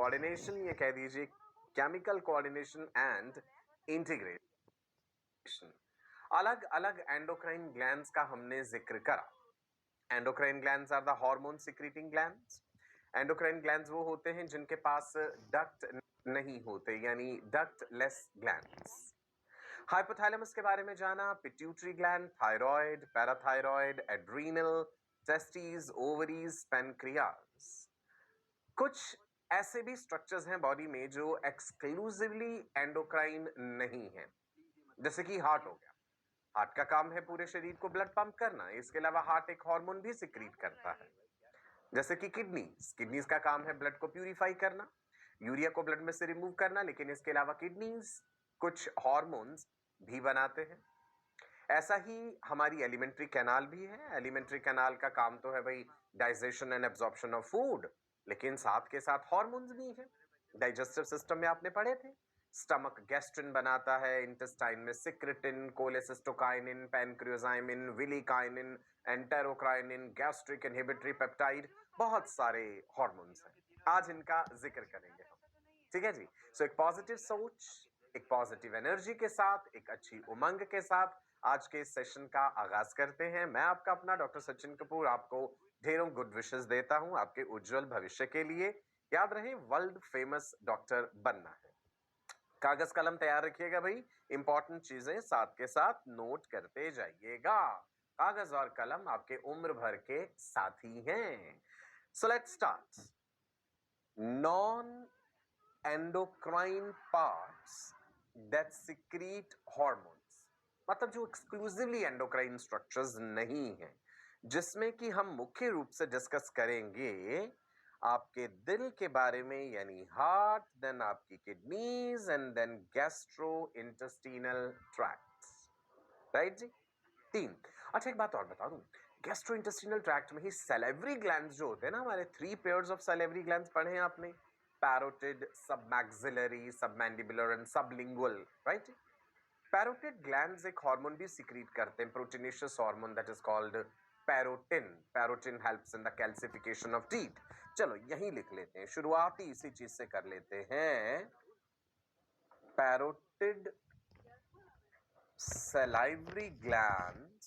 Coordination, ये कह दीजिए केमिकल कोऑर्डिनेशन एंड इंटीग्रेशन। अलग अलग एंडोक्राइन ग्लैंड्स का हमने जिक्र करा। Endocrine glands are the hormone secreting glands. Endocrine glands वो होते हैं जिनके पास डक्ट नहीं होते, यानी डक्ट लेस ग्लैंड्स। हाइपोथैलेमस के बारे में जाना, pituitary gland, thyroid, parathyroid, adrenal, testis, ovaries, pancreas. कुछ ऐसे भी स्ट्रक्चर्स हैं बॉडी में जो एक्सक्लूसिवली एंडोक्राइन नहीं है, जैसे कि हार्ट हो गया। हार्ट का काम है पूरे शरीर को ब्लड पंप करना, इसके अलावा हार्ट एक हार्मोन भी सिक्रीट करता है। जैसे कि किडनीज का काम है ब्लड को प्यूरिफाई करना, यूरिया को ब्लड में से रिमूव करना, लेकिन इसके अलावा किडनीज कुछ हार्मोन्स भी बनाते हैं। ऐसा ही हमारी एलिमेंट्री कैनाल भी है। एलिमेंट्री कैनाल का काम तो है भाई digestion and absorption of food, लेकिन साथ के साथ हार्मोन्स भी हैं। डाइजेस्टिव सिस्टम में आपने पढ़े थे, स्टमक गैस्ट्रिन बनाता है, इंटेस्टाइन में secretin, cholecystokinin, pancreozymin, villikinin, enterocrinin, gastric inhibitory peptide, बहुत सारे हार्मोन्स हैं। आज इनका जिक्र करेंगे हम, ठीक है जी। सो एक पॉजिटिव सोच, एक पॉजिटिव एनर्जी के साथ, एक अच्छी उमंग के साथ आज के इस सेशन का आगाज करते हैं। मैं आपका अपना डॉक्टर सचिन कपूर आपको ढेरों गुड विशेस देता हूं आपके उज्जवल भविष्य के लिए। याद रहे, वर्ल्ड फेमस डॉक्टर बनना है। कागज कलम तैयार रखिएगा भाई, इंपॉर्टेंट चीजें साथ के साथ नोट करते जाइएगा। कागज और कलम आपके उम्र भर के साथी हैं। So let's start. Non endocrine parts that secrete hormones, मतलब जो एक्सक्लूसिवली एंडोक्राइन स्ट्रक्चर्स नहीं है, जिसमें कि हम मुख्य रूप से डिस्कस करेंगे आपके दिल के बारे में, यानी हार्ट, देन आपकी kidneys and then gastro intestinal tracts, right जी। तीन। अच्छा एक बात और बता दूं, गैस्ट्रो इंटेस्टिनल ट्रैक्ट में ही सैलिवरी ग्लैंड्स जो होते हैं ना, हमारे 3 पेयर्स ऑफ सैलिवरी ग्लैंड्स पढ़े हैं आपने, parotid, submaxillary, submandibular and sublingual, right. Parotid glands एक हार्मोन भी सिक्रीट करते हैं, proteinaceous hormone that is called parotin. Parotin helps in the calcification of teeth. चलो यहीं लिख लेते हैं, शुरुआती इसी चीज से कर लेते हैं। Parotid salivary glands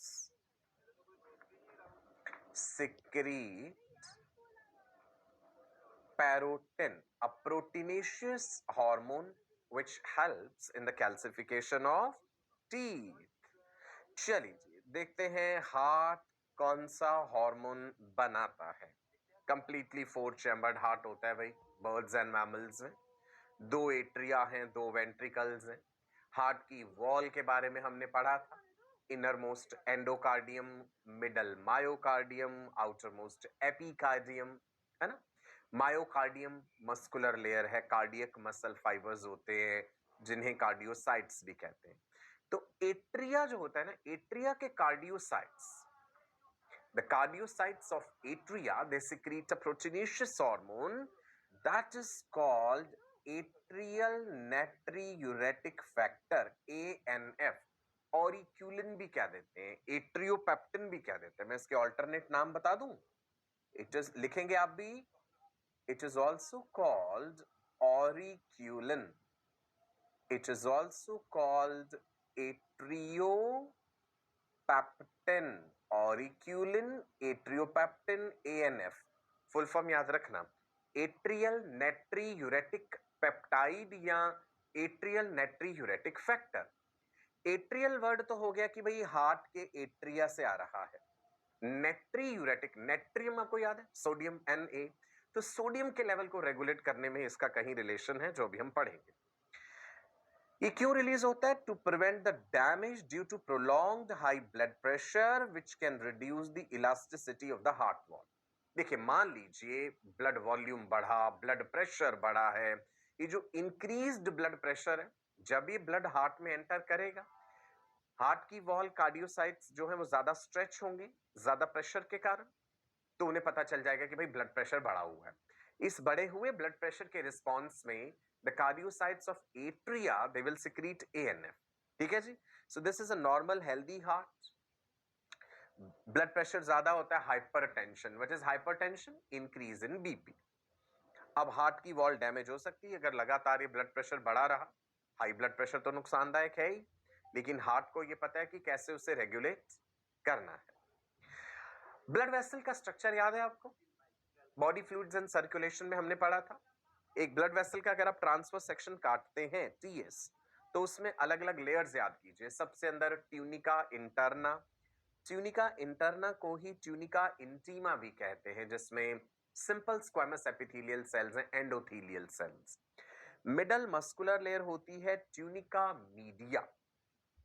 secrete parotin, a proteinaceous hormone which helps in the calcification of teeth. चलिए देखते हैं हार्ट कौन सा हार्मोन बनाता है। कंप्लीटली 4 चैम्बर्ड हार्ट होता है भाई बर्ड्स एंड मैमल्स में। 2 एट्रिया हैं, 2 वेंट्रिकल्स हैं। हार्ट की वॉल के बारे में हमने पढ़ा था, inner most endocardium, middle myocardium, outer most epicardium, है ना। मायोकार्डियम मस्कुलर लेयर है, कार्डियक मसल फाइबर्स होते हैं जिन्हें कार्डियोसाइट्स भी कहते हैं। तो एट्रिया जो होता है ना, एट्रिया के कार्डियोसाइट्स, the cardiocytes of atria, they secrete a proteinaceous hormone that is called atrial natriuretic factor, ANF। ऑरिक्यूलिन भी क्या देते हैं, एट्रियोपेप्टिन भी क्या देते हैं, मैं इसके ऑल्टरनेट नाम बता दूं, इट इज, लिखेंगे आप भी, it is also called auriculin, it is also called atriopeptin, auriculin, atriopeptin, ANF। Full form याद रखना, एट्रियल नेट्रीयूरेटिक पेप्टाइड या atrial natriuretic factor. Atrial word तो हो गया कि भाई हार्ट के एट्रिया से आ रहा है। नेट्रीयूरेटिक, नेट्रियम आपको याद है, सोडियम Na, तो सोडियम के लेवल को रेगुलेट करने में इसका कहीं रिलेशन है जो भी हम पढ़ेंगे। ये क्यों रिलीज होता है? To prevent the damage due to prolonged high blood pressure which can reduce the elasticity of the heart wall. देखिए मान लीजिए ब्लड वॉल्यूम बढ़ा, ब्लड प्रेशर बढ़ा है, ये जो इंक्रीज्ड ब्लड प्रेशर है, जब ये ब्लड हार्ट में एंटर करेगा, हार्ट की वॉल कार्डियोसाइट्स जो है वो ज्यादा स्ट्रेच होंगे ज्यादा प्रेशर के कारण, तो उन्हें पता चल जाएगा कि भाई ब्लड प्रेशर बढ़ा हुआ है। इस बढ़े हुए ब्लड प्रेशर के रिस्पॉन्स में the cardiocytes of atria they will secrete ANF, ठीक है जी। So this is a normal healthy heart. Blood pressure ज्यादा होता है, hypertension. What is hypertension? Increase in BP। अब हार्ट की वॉल डैमेज हो सकती है अगर लगातार ये ब्लड प्रेशर बढ़ा रहा। हाई ब्लड प्रेशर तो नुकसानदायक है ही, लेकिन हार्ट को ये पता है कि कैसे उसे रेगुलेट करना है। ब्लड वेसल का स्ट्रक्चर याद है आपको? बॉडी फ्लूइड्स एंड सर्कुलेशन में हमने पढ़ा था। एक ब्लड वेसल का अगर आप ट्रांसवर्स सेक्शन काटते हैं टीएस, तो उसमें अलग अलग लेयर्स याद कीजिए। सबसे अंदर ट्यूनिका इंटरना, ट्यूनिका इंटरना को ही ट्यूनिका इंटीमा भी कहते हैं, जिसमें सिंपल स्क्वामस एपिथेलियल सेल्स हैं, endothelial cells. Middle muscular layer होती है ट्यूनिका मीडिया।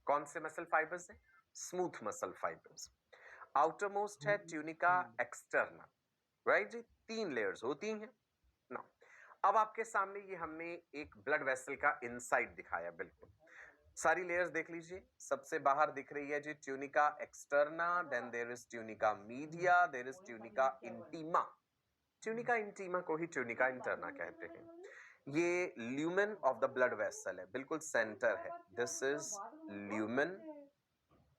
कौन से मसल फाइबर्स हैं? Smooth muscle fibres. आउटरमोस्ट है ट्यूनिका एक्सटर्ना। राइट जी, 3 लेयर्स होती हैं ना। अब आपके सामने ये हमने एक ब्लड वेसल का इनसाइड दिखाया। बिल्कुल सारी लेयर्स देख लीजिए। सबसे बाहर दिख रही है जी tunica externa, then there is tunica media, there is tunica intima. Tunica intima को ही ट्यूनिका इंटरना कहते हैं। ये lumen of the blood vessel है, बिल्कुल सेंटर है। This is lumen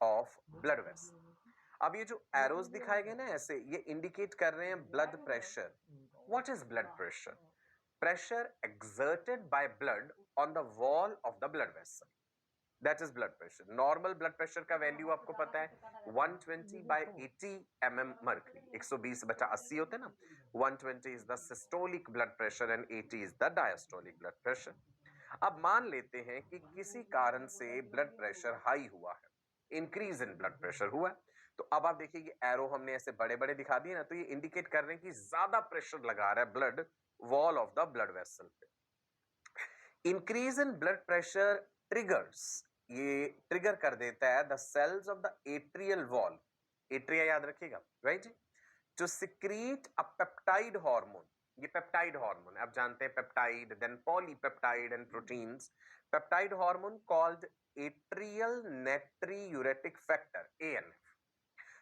of blood vessel. अब ये जो एरोज दिखाए गए ना ऐसे, ये इंडिकेट कर रहे हैं blood pressure. What is blood pressure? Pressure exerted by blood on the wall of the blood vessel, that is blood pressure. Normal blood pressure का वैल्यू आपको पता है 120/80 mm मर्क्यूरी। 120/80 होते हैं ना। 120 is the systolic blood pressure and 80 is the diastolic blood pressure. अब मान लेते हैं कि किसी कारण से ब्लड प्रेशर हाई हुआ है, इंक्रीज इन ब्लड प्रेशर हुआ है, तो अब आप देखिए ये एरो हमने ऐसे बड़े बड़े दिखा दिए ना, तो ये इंडिकेट कर रहे हैं कि ज्यादा प्रेशर लगा रहा है blood wall of the blood vessel पे। Increase in blood pressure triggers, ये ट्रिगर कर देता है the cells of the atrial wall, atria याद रखिएगा, राइट जी, to secrete a peptide hormone. ये पेप्टाइड हार्मोन आप जानते हैं, peptide, then polypeptide and proteins. Peptide hormone called atrial natriuretic factor, ANF.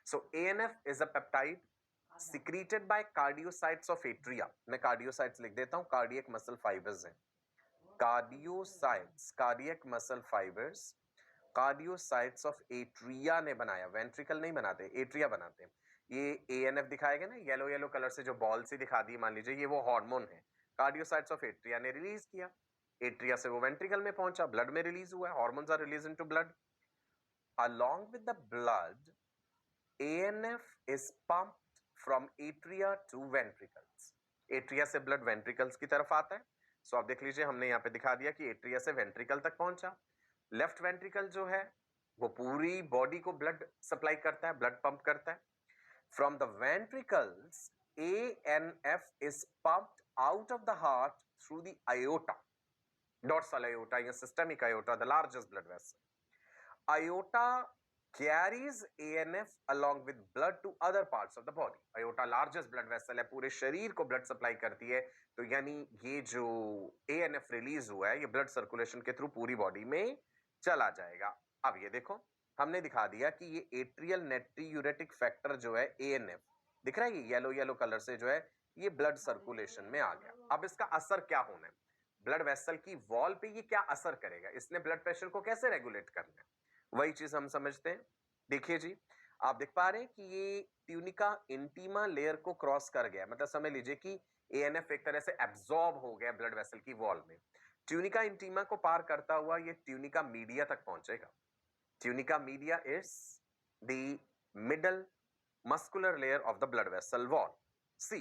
So ANF is a peptide secreted by cardiyocytes of atria। मैं कार्डियोसाइट्स लिख देता हूं, कार्डियक मसल फाइबर्स हैं। Cardiocytes, cardiac muscle fibres, cardiocytes of atria ने बनाया, ventricle नहीं बनाते, atria बनाते हैं। ये एएनएफ दिखाएगा ना, येलो येलो कलर से जो बॉल सी दिखा दी, मान लीजिए ये वो हार्मोन है, कार्डियोसाइट्स ऑफ एट्रिया ने रिलीज किया। एट्रिया से वो वेंट्रिकल में पहुंचा, ब्लड में रिलीज हुआ है। Hormones are release into blood. Along with the blood, ANF is pumped from atria to ventricles। Atria से ब्लड वेंट्रिकल्स की तरफ आता है। सो आप देख लीजिए, हमने यहाँ पे दिखा दिया कि एट्रिया से वेंट्रिकल तक पहुंचा। लेफ्ट वेंट्रिकल जो है वो पूरी बॉडी को ब्लड सप्लाई करता है, ब्लड पंप करता है। From the ventricles ANF is pumped out of the heart through the aorta, dorsal aorta या systemic aorta, the largest blood vessel. Aorta carries ANF along with blood to other parts of the body। aorta largest blood vessel है, पूरे शरीर को blood supply करती है, तो यानी ये जो ANF रिलीज हुआ है ये ब्लड सर्कुलेशन के थ्रू पूरी बॉडी में चला जाएगा। अब ये देखो, हमने दिखा दिया कि ये एट्रियल नेट्रियूरेटिक फैक्टर जो है ANF दिख रहा है, ये येलो येलो कलर से जो है ये ब्लड सर्कुलेशन में आ गया। अब इसका असर क्या होना है? ब्लड वेसल की वॉल पे ये क्या असर करेगा? इसने ब्लड प्रेशर को कैसे रेगुलेट करना है, वही चीज हम समझते हैं। देखिए जी, आप देख पा रहे हैं कि ये ट्यूनिका इंटीमा लेयर को क्रॉस कर गया, मतलब समझ लीजिए कि एएनएफ एक तरह से एब्जॉर्ब हो गया ब्लड वेसल की वॉल में। ट्यूनिका इंटीमा को पार करता हुआ ये ट्यूनिका मीडिया तक पहुंचेगा। Tunica media is the middle muscular layer of the blood vessel wall. See,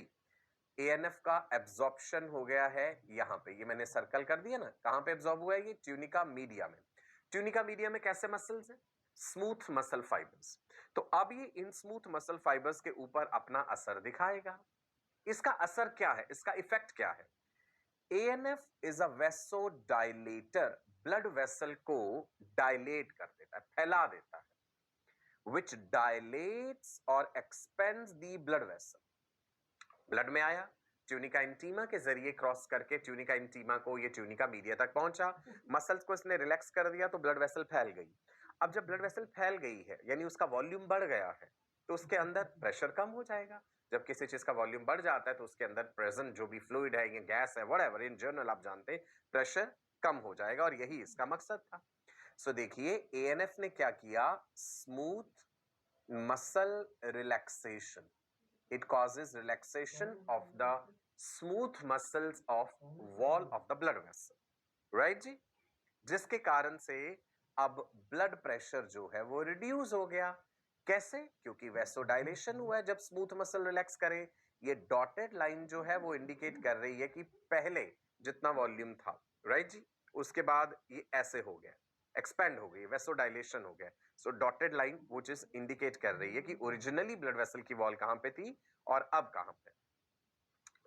ANF का एब्जॉर्प्शन हो गया है यहां पे, ये मैंने सर्कल कर दिया ना, कहां पे एब्जॉर्ब हुआ है? ये ट्यूनिका मीडिया में। ट्यूनिका मीडिया में कैसे मसल्स हैं? Smooth muscle fibres. तो अब ये इन स्मूथ मसल फाइबर्स के ऊपर अपना असर दिखाएगा। इसका असर क्या है, इसका इफेक्ट क्या है? ANF is a vasodilator, blood vessel को डायलेट कर देता है, फैला देता है, which dilates or expands the blood vessel। Blood में आया, ट्यूनिका इंटीमा के जरिए क्रॉस करके ट्यूनिका इंटीमा को ये ट्यूनिका मीडिया तक पहुंचा, मसल्स को इसने रिलैक्स कर दिया तो ब्लड वेसल फैल गई। अब जब ब्लड वेसल फैल गई है यानी उसका वॉल्यूम बढ़ गया है, तो उसके अंदर प्रेशर कम हो जाएगा। जब किसी चीज का वॉल्यूम बढ़ जाता है तो उसके अंदर प्रेजेंट जो भी फ्लूइड है, ये गैस है, व्हाटएवर, इन जनरल आप जानते हैं प्रेशर कम हो जाएगा, और यही इसका मकसद था। सो देखिए एएनएफ ने क्या किया, smooth muscle relaxation, it causes relaxation of the smooth muscles of wall of the blood vessel, right जी, जिसके कारण से अब ब्लड प्रेशर जो है वो रिड्यूस हो गया। कैसे? क्योंकि वैसोडाइलेशन हुआ है जब स्मूथ मसल रिलैक्स करे। ये डॉटेड लाइन जो है वो इंडिकेट कर रही है कि पहले जितना वॉल्यूम था, राइट जी, उसके बाद ये ऐसे हो गया, एक्सपेंड हो गई, वैसोडाइलेशन हो गया। सो डॉटेड लाइन वो चीज इंडिकेट कर रही है कि ओरिजिनली ब्लड वेसल की वॉल कहां पे थी और अब कहां पे।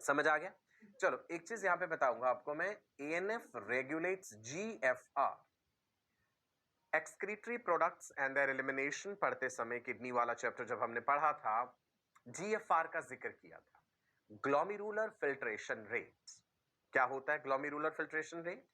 समझ आ गया? चलो एक चीज यहां पे बताऊंगा आपको मैं, ANF regulates GFR, excretory products and there elimination. पढ़ते समय किडनी वाला चैप्टर जब हमने पढ़ा था, जीएफआर का जिक्र किया था, ग्लोमेरुलर फिल्ट्रेशन रेट। क्या होता है glomerular filtration rate?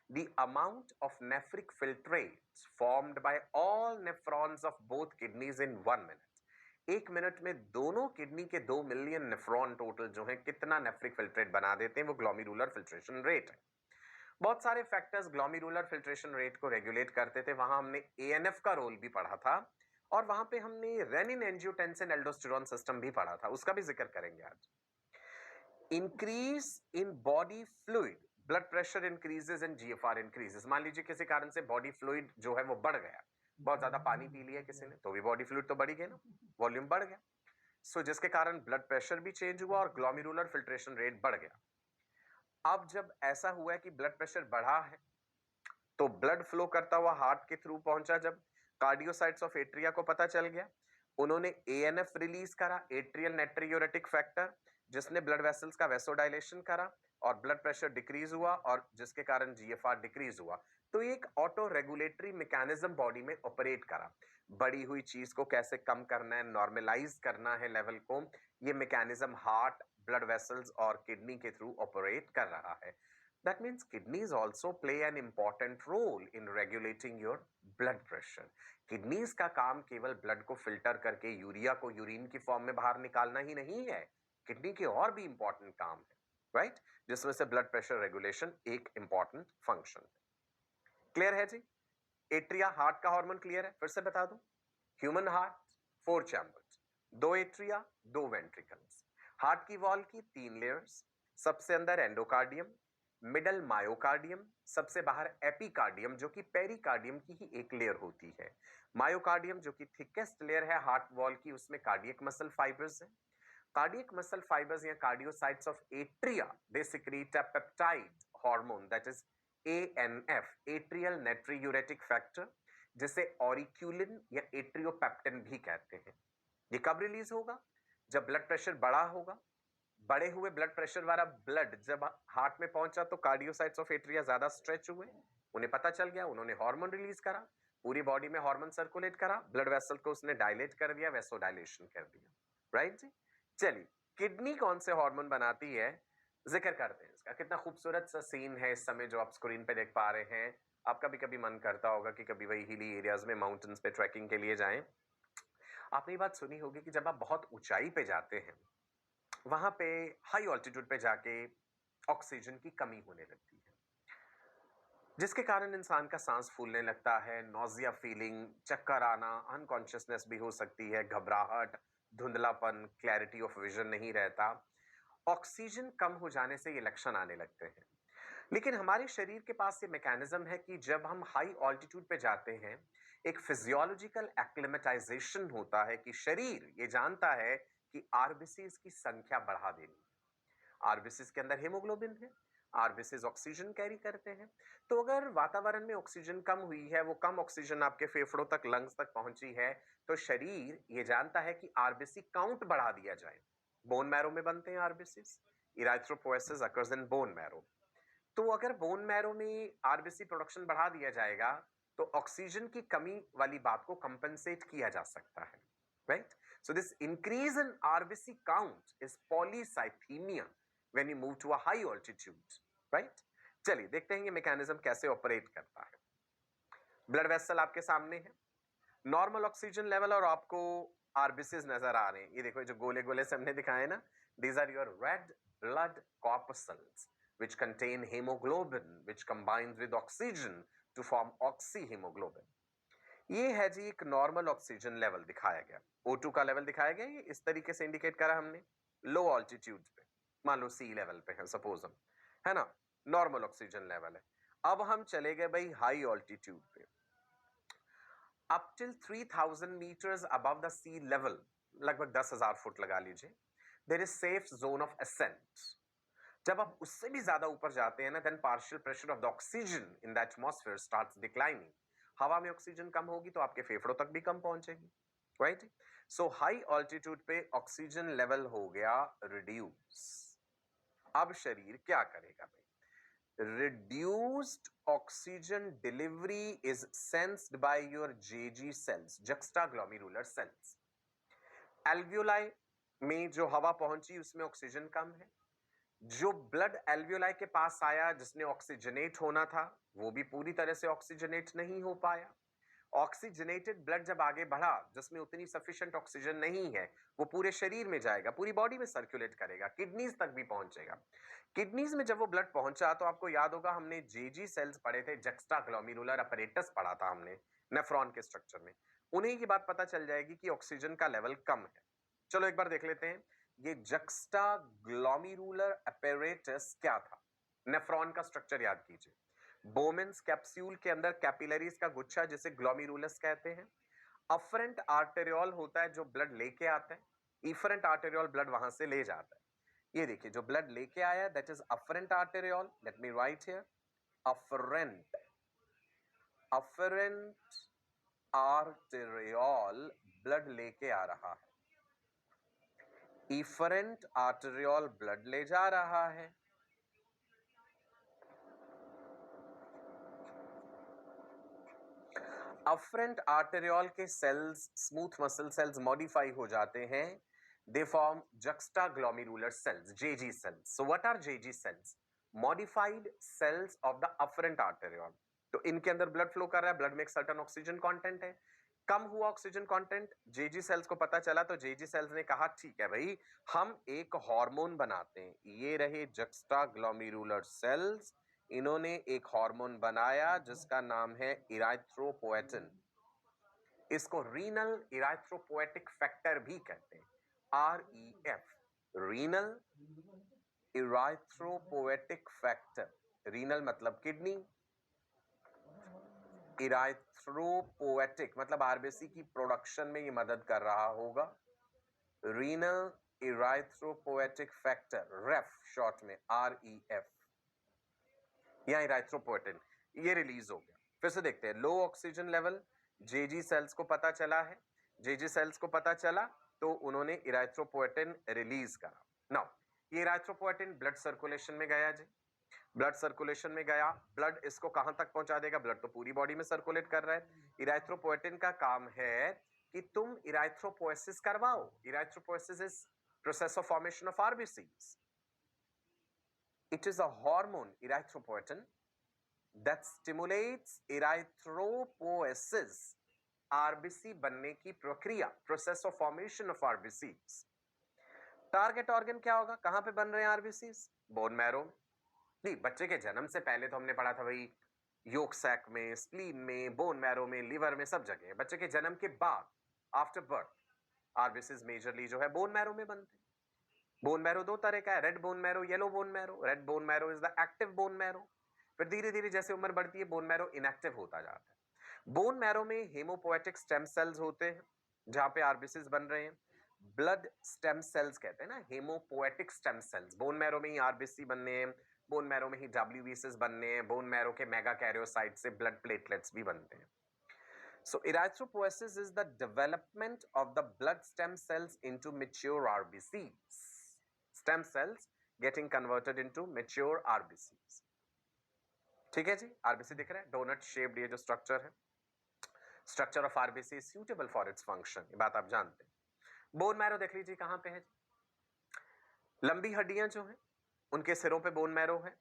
The amount of nephric filtrates formed by all nephrons of both kidneys in 1 minute। 1 minute में दोनों किडनी के 2 मिलियन नेफ्रॉन टोटल जो है कितना नेफ्रिक फिल्ट्रेट बना देते हैं, वो ग्लोमेरुलर फिल्ट्रेशन रेट है। बहुत सारे फैक्टर्स ग्लोमेरुलर फिल्ट्रेशन रेट को रेगुलेट करते थे। वहां हमने एएनएफ का रोल भी पढ़ा था और वहां पे हमने रेनिन एंजियोटेंसिन एल्डोस्टेरोन सिस्टम भी पढ़ा था, उसका भी जिक्र करेंगे आज। Increase in body fluid, blood pressure increases and GFR increases. मान लीजिए किसी कारण से बॉडी फ्लूइड जो है वो बढ़ गया, बहुत ज्यादा पानी पी लिया किसी ने, तो भी बॉडी फ्लूइड तो बढ़ गया ना, वॉल्यूम बढ़ गया। सो जिसके कारण ब्लड प्रेशर भी चेंज हुआ और ग्लोमेरुलर फिल्ट्रेशन रेट बढ़ गया। अब जब ऐसा हुआ है कि ब्लड प्रेशर बढ़ा है तो ब्लड फ्लो करता हुआ हार्ट के थ्रू पहुंचा, जब कार्डियोसाइट्स ऑफ एट्रिया को पता चल गया, उन्होंने एएनएफ रिलीज करा, एट्रियल नाइट्रियूरेटिक फैक्टर, जिसने ब्लड वेसल्स का वैसोडाइलेशन करा और ब्लड प्रेशर डिक्रीज हुआ और जिसके कारण जीएफआर डिक्रीज हुआ। तो एक ऑटो रेगुलेटरी मैकेनिज्म बॉडी में ऑपरेट करा। बड़ी हुई चीज को कैसे कम करना है, नॉर्मलाइज करना है लेवल को, ये मैकेनिज्म हार्ट, ब्लड वेसल्स और किडनी के थ्रू ऑपरेट कर रहा है। That means kidneys also play an important role in regulating your blood pressure। Kidneys का काम केवल ब्लड को फिल्टर करके यूरिया को यूरिन की फॉर्म में बाहर निकालना ही नहीं है, किडनी के और भी इंपॉर्टेंट काम है, राइट, जिसमें से ब्लड प्रेशर रेगुलेशन एक इंपॉर्टेंट फंक्शन है। क्लियर है जी? एट्रिया हार्ट का हार्मोन क्लियर है? फिर से बता दूं, human heart 4 chambers, 2 atria 2 ventricles, heart की वॉल की 3 लेयर्स, सबसे अंदर एंडोकार्डियम, मिडल मायोकार्डियम, सबसे बाहर एपिकार्डियम जो कि पेरिकार्डियम की ही एक लेयर होती है। मायोकार्डियम जो कि थिकेस्ट लेयर है हार्ट वॉल की, उसमें कार्डियक मसल फाइबर्स है। कार्डियक मसल फाइबर्स या cardiocytes of atria, they secrete a peptide hormone that is ANF, atrial natriuretic factor, जिसे ऑरिक्यूलिन या एट्रियोपेप्टिन भी कहते हैं। ये कब रिलीज होगा? जब ब्लड प्रेशर बढ़ा होगा। बढ़े हुए ब्लड प्रेशर वाला ब्लड जब हार्ट में पहुंचा तो कार्डियोसाइट्स ऑफ एट्रिया ज्यादा स्ट्रेच हुए, उन्हें पता चल गया, उन्होंने हार्मोन रिलीज करा, पूरी बॉडी में हार्मोन सर्कुलेट करा, ब्लड वेसल को उसने डायलेट कर दिया, वैसोडाइलेशन कर दिया, राइट जी। चलिए, किडनी कौन से हार्मोन बनाती है, जिक्र करते हैं इसका। कितना खूबसूरत सा सीन है इस समय जो आप स्क्रीन पे देख पा रहे हैं। आपका भी कभी मन करता होगा कि कभी वही हिली एरियाज में माउंटेन्स पे ट्रैकिंग के लिए जाएं। आपने ये बात सुनी होगी कि जब आप बहुत ऊंचाई पे जाते हैं, वहां पे हाई ऑल्टीट्यूड पे जाके ऑक्सीजन की कमी होने लगती है, जिसके कारण इंसान का सांस फूलने लगता है, नोजिया फीलिंग, चक्कर आना, अनकॉन्शियसनेस भी हो सकती है, घबराहट, धुंधलापन, क्लैरिटी ऑफ विजन नहीं रहता। ऑक्सीजन कम हो जाने से ये लक्षण आने लगते हैं। लेकिन हमारे शरीर के पास ये मैकेनिज्म है कि जब हम हाई ऑल्टीट्यूड पे जाते हैं, एक फिजियोलॉजिकल एक्लिमेटाइजेशन होता है कि शरीर ये जानता है कि आरबीसीज की संख्या बढ़ा देनी। आरबीसीज के अंदर हीमोग्लोबिन है, आरबीसीज ऑक्सीजन कैरी करते हैं। तो अगर वातावरण में ऑक्सीजन कम हुई है, वो कम ऑक्सीजन आपके फेफड़ों तक, लंग्स तक पहुंची है, तो शरीर ये जानता है कि आरबीसी काउंट बढ़ा दिया जाए। बोन मैरो में बनते हैं RBCs, erythropoiesis occurs in bone marrow. तो अगर बोन मैरो में आरबीसी प्रोडक्शन बढ़ा दिया जाएगा तो ऑक्सीजन की कमी वाली बात को कंपेंसेट किया जा सकता है, right. So this increase in RBC count is polycythemia when you move to a high altitude, right. चलिए देखते हैं ये मैकेनिज्म कैसे ऑपरेट करता है। ब्लड वेसल आपके सामने है, नॉर्मल ऑक्सीजन लेवल और आपको आरबीसीज नजर आ रहे हैं। ये देखो जो गोले गोले से हमने दिखाए ना, these are your red blood corpuscles which contain hemoglobin which combines with oxygen to form oxyhemoglobin। ये है जी एक नॉर्मल ऑक्सीजन लेवल दिखाया गया, O2 का लेवल दिखाया गया, ये इस तरीके से इंडिकेट करा हमने लो ऑल्टीट्यूड पे, मान लो सी लेवल पे है सपोज हम, है ना, नॉर्मल ऑक्सीजन लेवल है। अब हम चले गए भाई हाई ऑल्टीट्यूड पे, up till 3000 meters above the sea level, लगभग 10,000 फुट लगा लीजिए, there is safe zone of ascent. जब आप उससे भी ज्यादा ऊपर जाते हैं ना, then partial pressure of the oxygen in the atmosphere starts declining. हवा में ऑक्सीजन कम होगी तो आपके फेफड़ों तक भी कम पहुंचेगी, राइट। सो हाई ऑल्टीट्यूड पे ऑक्सीजन लेवल हो गया रिड्यूस। अब शरीर क्या करेगा भाई? Reduced oxygen delivery is sensed by your JG cells, juxtaglomerular cells. Alveoli में जो हवा पहुंची उसमें ऑक्सीजन कम है, जो ब्लड एल्वियोलाई के पास आया जिसने ऑक्सीजनेट होना था वो भी पूरी तरह से ऑक्सीजनेट नहीं हो पाया। ऑक्सीजनेटेड ब्लड जब आगे बढ़ा जिसमें उतनी सफिशिएंट ऑक्सीजन नहीं है, वो पूरे शरीर में जाएगा, पूरी बॉडी में सर्कुलेट करेगा, किडनीज तक भी पहुंचेगा। किडनीज में जब वो ब्लड पहुंचा तो आपको याद होगा हमने जेजी सेल्स पढ़े थे, जक्स्टाग्लोमेरुलर अपैरेटस पढ़ा था हमने नेफ्रॉन के स्ट्रक्चर में, उन्हीं की बात पता चल जाएगी कि ऑक्सीजन का लेवल कम है। चलो एक बार देख लेते हैं ये जक्स्टाग्लोमेरुलर अपैरेटस क्या था। नेफ्रॉन का स्ट्रक्चर याद कीजिए, बोमेन्स कैप्सूल के अंदर कैपिलरीज का गुच्छा जिसे ग्लोमेरुलस कहते हैं। अफरेंट आर्टेरियोल होता है जो ब्लड लेके आता है, इफरेंट आर्टेरियोल ब्लड वहां से ले जाता है। ये देखिए जो ब्लड लेके आया that is afferent arteriole, late me write here, afferent afferent arteriole blood लेके आ रहा है, इफरेंट आर्टेरियोल ब्लड ले जा रहा है। अफरेंट आर्टेरियोल के cells smooth muscle cells modify हो जाते हैं, they form juxtaglomerular cells, JG cells. So what are JG cells? Modified cells of the afferent arteriole. तो इनके अंदर ब्लड फ्लो कर रहा है, ब्लड में एक सर्टेन ऑक्सीजन कंटेंट है, कम हुआ ऑक्सीजन कंटेंट, जेजी सेल्स को पता चला तो जेजी सेल्स ने कहा ठीक है भाई हम एक हार्मोन बनाते हैं। ये रहे juxtaglomerular सेल्स, इन्होंने एक हार्मोन बनाया जिसका नाम है इराइथ्रोपोएटिन। इसको रीनल इराइथ्रोपोएटिक फैक्टर भी कहते हैं, REF, रीनल इराइथ्रोपोएटिक फैक्टर। रीनल मतलब किडनी, इराइथ्रोपोएटिक मतलब आरबीसी की प्रोडक्शन में ये मदद कर रहा होगा। रीनल इराइथ्रोपोएटिक फैक्टर, रेफ शॉर्ट में REF, या इराइथ्रोपोएटिन, ये रिलीज हो गया। फिर से देखते हैं, लो ऑक्सीजन लेवल जेजी सेल्स को पता चला है, जेजी सेल्स को पता चला तो उन्होंने इराइथ्रोपोएटिन रिलीज करा। नाउ ये इराइथ्रोपोएटिन ब्लड सर्कुलेशन में गया जी, ब्लड सर्कुलेशन में गया, ब्लड इसको कहां तक पहुंचा देगा? ब्लड तो पूरी बॉडी में सर्कुलेट कर रहा है। इराइथ्रोपोएटिन का काम है कि तुम इराइथ्रोपोएसिस करवाओ। Erythropoiesis is process of formation of RBCs. It is a hormone, erythropoietin, that stimulates erythropoiesis, RBC बनने की प्रक्रिया, process of formation of RBCs. Target organ क्या होगा? कहां पे बन रहे हैं आरबीसीज? बोन मैरो में। नहीं, बच्चे के जन्म से पहले तो हमने पढ़ा था भाई योक सैक में, स्प्लीन में, बोन मैरो में, लिवर में, सब जगह। बच्चे के जन्म के बाद आफ्टर बर्थ आरबीसीज मेजरली जो है बोन मैरो में बनते हैं। बोन मैरो दो तरह का है, red bone marrow, yellow bone marrow. Red bone marrow is the active bone marrow. फिर धीरे धीरे जैसे उम्र बढ़ती है बोन मैरो इनएक्टिव होता जाता है। बोन मैरो में हेमोपोएटिक स्टेम सेल्स होते हैं जहां पे आरबीसीज बन रहे हैं। ब्लड स्टेम सेल्स कहते हैं ना, haemopoietic stem cells. Bone marrow में ही आरबीसी बनने हैं, बोन मैरो में ही डब्ल्यूबीसीज बनने हैं, बोन मैरो के मेगा कैरियोसाइट से ब्लड प्लेटलेट्स भी बनते हैं। So erythropoiesis is the development of the blood stem cells into mature RBCs. Stem cells getting converted into mature RBCs. ठीक है जी, आरबीसी दिख रहा है, डोनट शेप्ड ये जो स्ट्रक्चर है, structure of RBC suitable for its function, ये बात आप जानते हैं। बोन मैरो देख लीजिए कहां पे है, लंबी हड्डियां जो हैं उनके सिरों पे बोन मैरो है।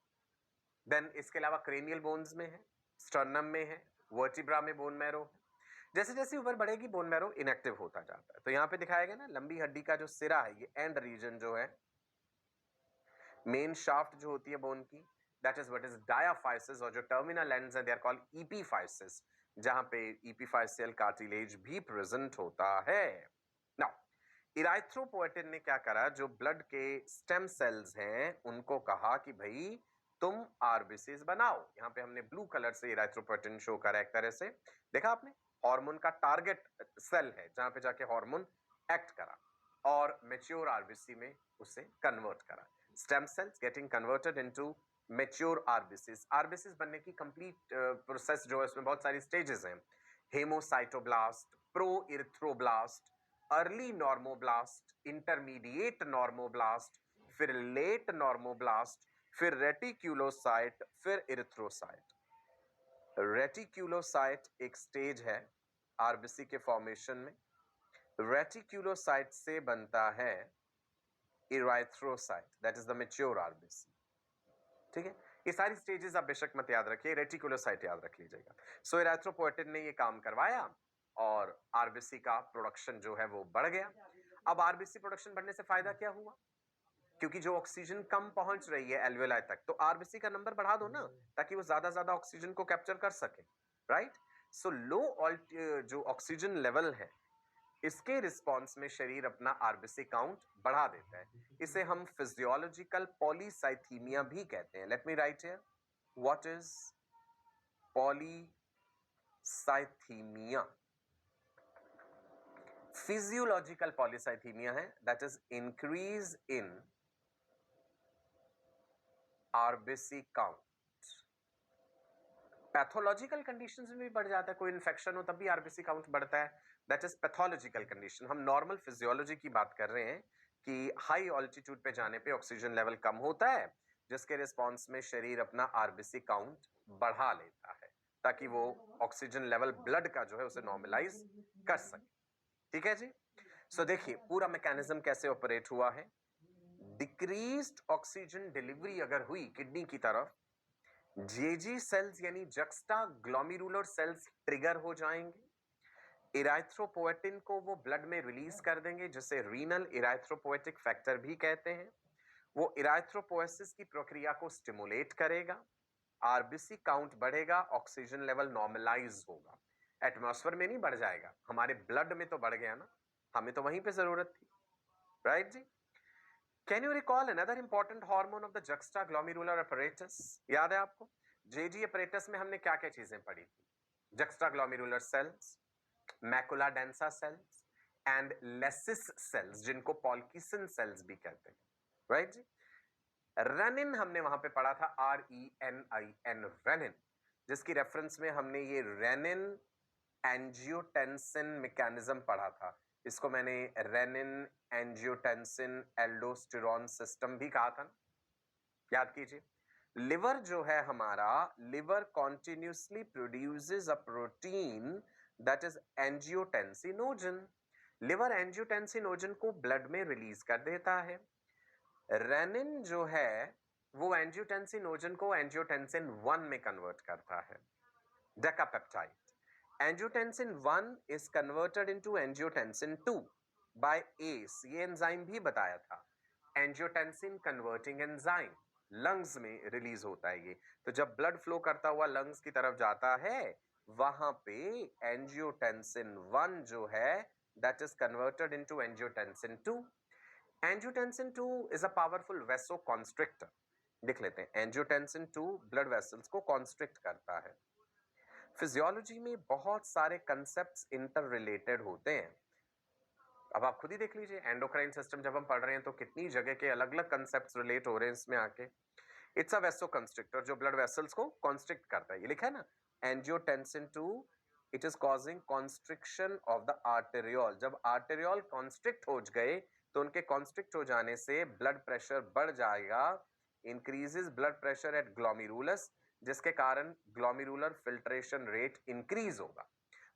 देन इसके अलावा क्रेनियल बोन्स में है, स्टर्नम में है, वर्टिब्रा में बोन मैरो है। जैसे जैसे उम्र बढ़ेगी बोन मैरो इनएक्टिव होता जाता है। तो यहाँ पे दिखाया गया ना, लंबी हड्डी का जो सिरा है, ये एंड रीजन जो है, मेन शाफ्ट जो होती है बोन की, that is what is diaphysis, और जो टर्मिनल एंड्स हैं दे आर कॉल्ड एपिफाइसिस, जहां पे एपिफाइसियल कार्टिलेज भी प्रेजेंट होता है। नाउ इराइथ्रोपोएटिन ने क्या करा, जो ब्लड के स्टेम सेल्स हैं उनको कहा कि भाई तुम आरबीसीज बनाओ। यहाँ पे हमने ब्लू कलर से इराइथ्रोपोएटिन शो करा एक तरह से, देखा आपने, हार्मोन का टारगेट सेल है जहां पे जाके हार्मोन एक्ट करा और मेच्योर आरबीसी में उसे कन्वर्ट करा। Stem cells getting converted into mature RBCs. RBCs बनने की कंप्लीट प्रोसेस जो है उसमें बहुत सारी स्टेजेस हैं। Haemocytoblast, proerythroblast, early normoblast, intermediate normoblast, फिर लेट नॉर्मोब्लास्ट, फिर रेटिक्यूलोसाइट, फिर इरिथ्रोसाइट। रेटिक्यूलोसाइट एक स्टेज है आरबीसी के फॉर्मेशन में। रेटिक्यूलोसाइट से बनता है erythrocyte, that is the mature RBC. ठीक है, ये सारी स्टेजेस आप बेशक मत याद रखिए, रेटिकुलोसाइट याद रख लीजिएगा। सो इराइथ्रोपोएटिन ने ये काम करवाया और आरबीसी का प्रोडक्शन जो है वो बढ़ गया। अब आरबीसी प्रोडक्शन बढ़ने से फायदा क्या हुआ, क्योंकि जो ऑक्सीजन कम पहुंच रही है एल्वेलाई तक, तो आरबीसी का नंबर बढ़ा दो ना, ताकि वो ज्यादा ऑक्सीजन को कैप्चर कर सके, राइट। सो लो जो ऑक्सीजन लेवल है इसके रिस्पॉन्स में शरीर अपना आरबीसी काउंट बढ़ा देता है। इसे हम फिजियोलॉजिकल पॉलीसाइथीमिया भी कहते हैं। Let me write here, what is polycythaemia? Physiological polycythaemia है, that is increase in RBC count. Pathological conditions में भी बढ़ जाता है, कोई इन्फेक्शन हो तब भी आरबीसी काउंट बढ़ता है, दैट इज पैथोलॉजिकल कंडीशन। हम नॉर्मल फिजियोलॉजी की बात कर रहे हैं कि हाई ऑल्टीट्यूड पे जाने पे ऑक्सीजन लेवल कम होता है, जिसके रिस्पॉन्स में शरीर अपना आरबीसी काउंट बढ़ा लेता है ताकि वो ऑक्सीजन लेवल ब्लड का जो है उसे नॉर्मलाइज कर सके। ठीक है जी। सो देखिए पूरा मैकेनिज्म कैसे ऑपरेट हुआ है। डिक्रीज्ड ऑक्सीजन डिलीवरी अगर हुई किडनी की तरफ, जेजी सेल्स यानी जक्स्टा ग्लोमेरुलर सेल्स ट्रिगर हो जाएंगे। इराइथ्रोपोएटिन को वो ब्लड में रिलीज कर देंगे, जिसे रीनल इराइथ्रोपोएटिक फैक्टर भी कहते हैं। वो इराइथ्रोपोएसिस की प्रक्रिया को स्टिमुलेट करेगा, आरबीसी काउंट बढ़ेगा, ऑक्सीजन लेवल नॉर्मलाइज होगा। एटमॉस्फेयर में नहीं बढ़ जाएगा, हमारे ब्लड में तो बढ़ गया ना, हमें तो वहीं पे जरूरत थी, राइट जी। Can you recall another important hormone of the juxtaglomerular apparatus? याद है आपको जेजी apparatus में हमने क्या क्या चीजें पढ़ी थी? Juxtaglomerular cells, macula densa cells and lacis cells, जिनको पॉल्किसन सेल्स भी कहते हैं, राइट जी। रेनिन हमने वहां पे पढ़ा था, RENIN, रेनिन, जिसकी रेफरेंस में हमने ये रेनिन एंजियोटेंसिन मैकेनिज्म पढ़ा था। इसको मैंने रेनिन एंजियोटेंसिन एल्डोस्टेरोन सिस्टम भी कहा था ना, याद कीजिए। लिवर जो है हमारा, liver continuously produces a protein that is angiotensinogen. Liver angiotensinogen को ब्लड में रिलीज कर देता है। रेनिन जो है वो एंजियोटेंसिनोजन को एंजियोटेंसिन 1 में कन्वर्ट करता है, डेकापेप्टाइड। Angiotensin 1 is converted into angiotensin 2 by ACE, ये एंजाइम भी बताया था, एंजियोटेंसिन कन्वर्टिंग एंजाइम, लंग्स में रिलीज होता है ये। तो जब ब्लड फ्लो करता हुआ लंग्स की तरफ जाता है, वहां पे एंजियोटेंसिन 1 जो है that is converted into angiotensin 2। Angiotensin 2 is a powerful वेसो constrictor. लिख लेते हैं, एंजियोटेंसिन 2 ब्लड वेसल्स को कॉन्स्ट्रिक्ट करता है। फिजियोलॉजी में बहुत सारे कंसेप्ट्स इंटर रिलेटेड होते हैं। अब आप खुद ही देख लीजिए, एंडोक्राइन सिस्टम जब हम पढ़ रहे हैं तो कितनी जगह के अलग अलग कंसेप्ट्स रिलेट हो रहे हैं इसमें आके। इट्स अ वेसो कंस्ट्रिक्टर जो ब्लड वेसल्स को कॉन्स्ट्रिक्ट करता है, ये लिखा है ना, angiotensin 2 it is causing constriction of the arteriole. जब आर्टेरियोल कॉन्स्ट्रिक्ट हो गए तो उनके कॉन्स्ट्रिक्ट हो जाने से ब्लड प्रेशर बढ़ जाएगा, increases blood pressure at glomerulus, जिसके कारण ग्लोमेरुलर फिल्ट्रेशन रेट इंक्रीज होगा।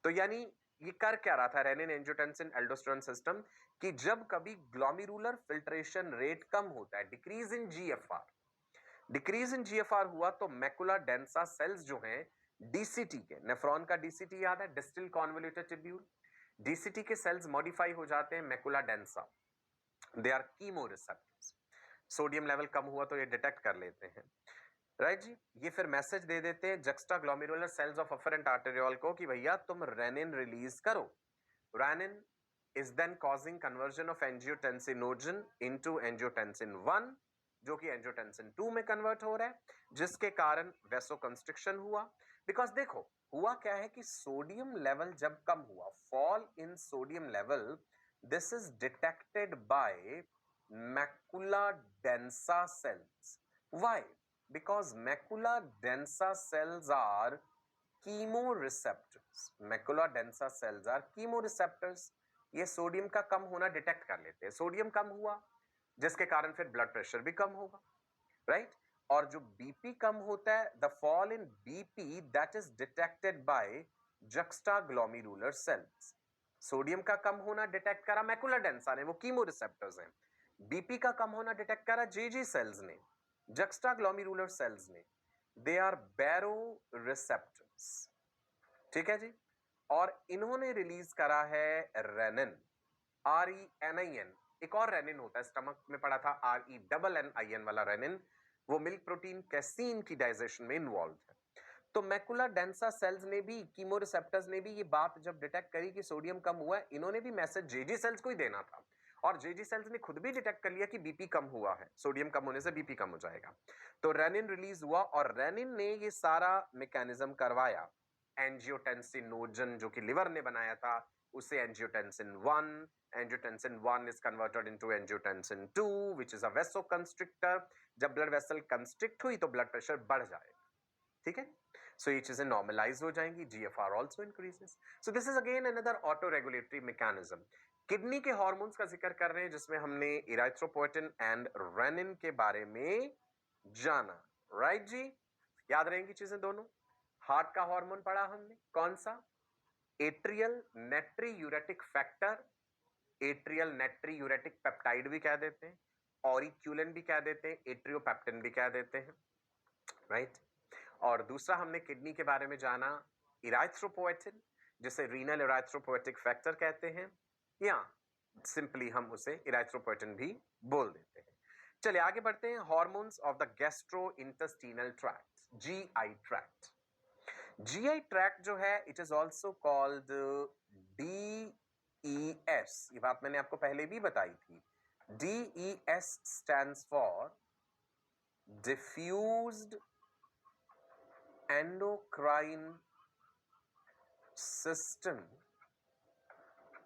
तो यानी ये कर क्या रहा था रेनिन एंजियोटेंसिन एल्डोस्टेरोन सिस्टम, कि जब कभी ग्लोमेरुलर फिल्ट्रेशन रेट कम होता है, decrease in GFR, decrease in GFR हुआ तो मैकुला डेंसा सेल्स जो हैं डीसीटी के, नेफ्रॉन का डीसीटी याद है, डिस्टल कॉन्वोल्यूटेड ट्यूब्यूल, डीसीटी के सेल्स मॉडिफाई हो जाते हैं macula densa, they are chemoreceptors. Sodium level कम हुआ तो ये डिटेक्ट कर लेते हैं, राइट जी। ये फिर मैसेज दे देते हैं juxtaglomerular cells of afferent arteriole को कि भैया तुम रेनिन रिलीज करो। Renin is then causing conversion of angiotensinogen into angiotensin 1, जो कि angiotensin 2 में कन्वर्ट हो रहा है, जिसके कारण वैसोकंस्ट्रिक्शन हुआ. बिकॉज देखो हुआ क्या है कि सोडियम लेवल जब कम हुआ, fall in sodium level, this is detected by macula densa cells. Why? Because macula densa cells are chemoreceptors. Macula densa cells are chemoreceptors. ये सोडियम का कम होना डिटेक्ट कर लेते हैं. सोडियम कम हुआ जिसके कारण फिर ब्लड प्रेशर भी कम होगा, राइट? और जो बीपी कम होता है, the fall in BP that is detected by juxtaglomerular cells. Sodium का कम होना डिटेक्ट करा मैकुला डेंसा ने, वो कीमोरिसेप्टर्स हैं. बीपी का कम होना डिटेक्ट करा जेजी सेल्स ने, जक्स्टाग्लोमेरुलर सेल्स ने. They are baroreceptors. ठीक है जी. और इन्होंने रिलीज करा है रेनिन, RENIN. एक और रेनिन होता है, स्टमक में पड़ा था RENNIN वाला रेनिन, वो मिल्क प्रोटीन कैसीन की डाइजेशन में इन्वॉल्व है. तो मैकुला डेंसा सेल्स ने भी, कीमोरिसेप्टर्स ने भी ये बात जब डिटेक्ट करी कि सोडियम कम हुआ है, इन्होंने भी मैसेज जेजी सेल्स को ही देना था. और जेजी सेल्स ने खुद भी डिटेक्ट कर लिया कि बीपी कम हुआ है, सोडियम कम होने से बीपी कम हो जाएगा. तो रेनिन रिलीज हुआ और रेनिन ने ये सारा मैकेनिज्म करवाया. एंजियोटेंसिनोजन जो कि लिवर ने बनाया था, उसे angiotensin 1. Angiotensin 1 is converted into angiotensin 2, which is a vasoconstrictor. जब ब्लड वेसल कंस्ट्रिक्ट हुई तो ब्लड प्रेशर बढ़ जाएगा. ठीक है. सो ये चीजें नॉर्मलाइज हो जाएंगी. GFR also increases. So this is again another auto regulatory mechanism. Kidney के हार्मोन्स का जिक्र कर रहे हैं जिसमें हमने इराइथ्रोपोएटिन एंड रेनिन के बारे में जाना. राइट जी. याद रहेंगी चीजें दोनों. हार्ट का हार्मोन पढ़ा हमने, कौन सा? Atrial natriuretic factor. Atrial natriuretic peptide भी कह देते हैं, ऑरिक्यूलिन भी कह देते हैं, एट्रियोपेप्टिन भी कह देते हैं, राइट? और दूसरा हमने किडनी के बारे में जाना, इराइथ्रोपोएटिन, जिसे रीनल इराइथ्रोपोएटिक फैक्टर कहते हैं, या सिंपली हम उसे इराइथ्रोपोएटिन भी बोल देते हैं. चलिए आगे बढ़ते हैं. Hormones of the gastro intestinal tract, GI tract. GI tract जो है, it is also called DES. ये बात मैंने आपको पहले भी बताई थी. DES stands for diffused endocrine system.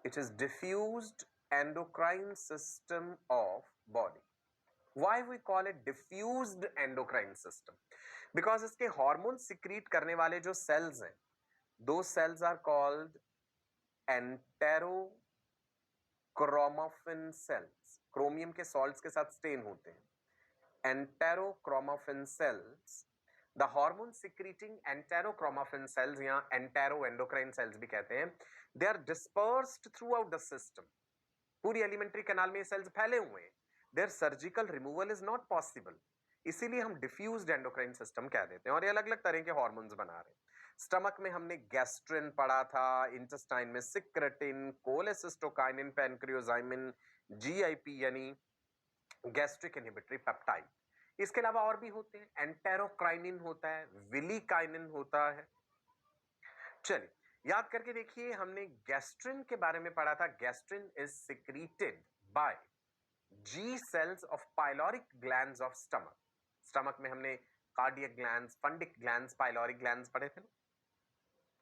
It is diffused endocrine system of body. Why we call it diffused endocrine system? Because इसके हार्मोन सिक्रीट करने वाले जो सेल्स हैं, those cells are called enterochromaffin cells. Chromium के salts के साथ stain होते हैं. Enterochromaffin cells, the hormone secreting enterochromaffin cells, या एंटेरो एंडोक्राइन सेल्स भी कहते हैं, they are dispersed throughout the system. पूरी एलिमेंट्री कैनाल में ये सेल्स फैले हुए हैं. Their surgical removal is not possible. इसीलिए हम डिफ्यूज्ड एंडोक्राइन सिस्टम कह देते हैं. और ये अलग अलग तरह के हार्मोन्स बना रहे हैं. स्टमक में हमने गैस्ट्रिन पढ़ा था, इंटेस्टाइन में सिक्रेटिन, कोलेसिस्टोकाइनिन, पैनक्रियोजाइमिन, GIP यानी गैस्ट्रिक इनहिबिटरी पेप्टाइड. इसके अलावा और भी होते हैं. एंटेरोक्राइनिन होता है, विलिकाइनिन होता है. चलिए याद करके देखिए, हमने गैस्ट्रिन के बारे में पढ़ा था. Gastrin is secreted by G cells of pyloric glands of stomach. Stomach में हमने cardiac glands, fundic glands, pyloric glands पढ़े थे ना.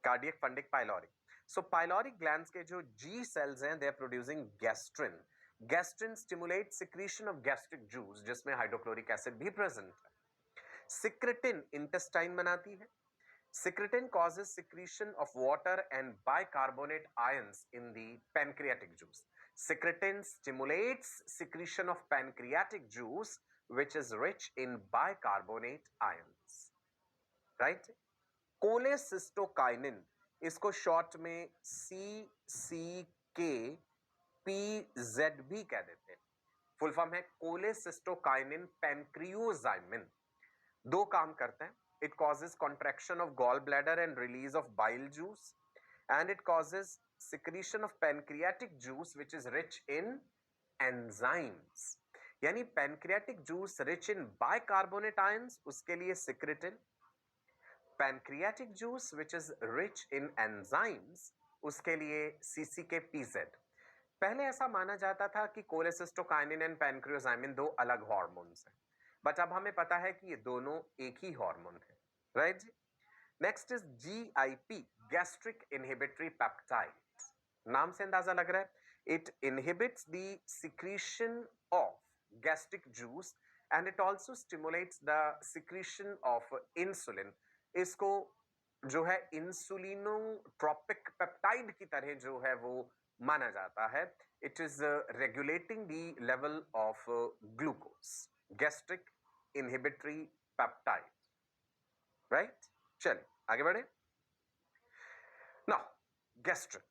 Cardiac, fundic, pyloric. सो पाइलोरिक ग्लैंड्स के जो G सेल्स हैं, they are producing gastrin. Gastrin stimulate secretion of gastric juice, जिसमें hydrochloric acid भी प्रेजेंट है. सिक्रेटिन इंटेस्टाइन बनाती है. Secretin causes secretion of water and bicarbonate ions in the pancreatic juice. Secretin stimulates secretion of pancreatic juice, which is rich in bicarbonate ions. Right? Cholecystokinin, इसको short में CCKPZ भी कह देते हैं. Full form है cholecystokinin पैनक्रियोजाइमिन. दो काम करते हैं. It causes contraction of gallbladder and release of bile juice, and it causes secretion of pancreatic juice which is rich in enzymes. यानी pancreatic juice rich in bicarbonate ions, उसके लिए secretin. Pancreatic juice which is rich in enzymes, उसके लिए CCKPZ. पहले ऐसा माना जाता था कि कोलेसिस्टोकाइनिन एंड पैनक्रियोजाइमिन दो अलग हार्मोन्स हैं, बट अब हमें पता है कि ये दोनों एक ही हार्मोन है, राइट जी। Next is GIP, gastric inhibitory peptide. नाम से अंदाजा लग रहा है, it inhibits the secretion of gastric juice and it also stimulates the secretion of insulin. इसको जो है इंसुलिनोट्रोपिक पेप्टाइड की तरह जो है वो माना जाता है। It is regulating the level of glucose, gastric inhibitory peptide, right. चलिए आगे बढ़े। नाउ गैस्ट्रिक,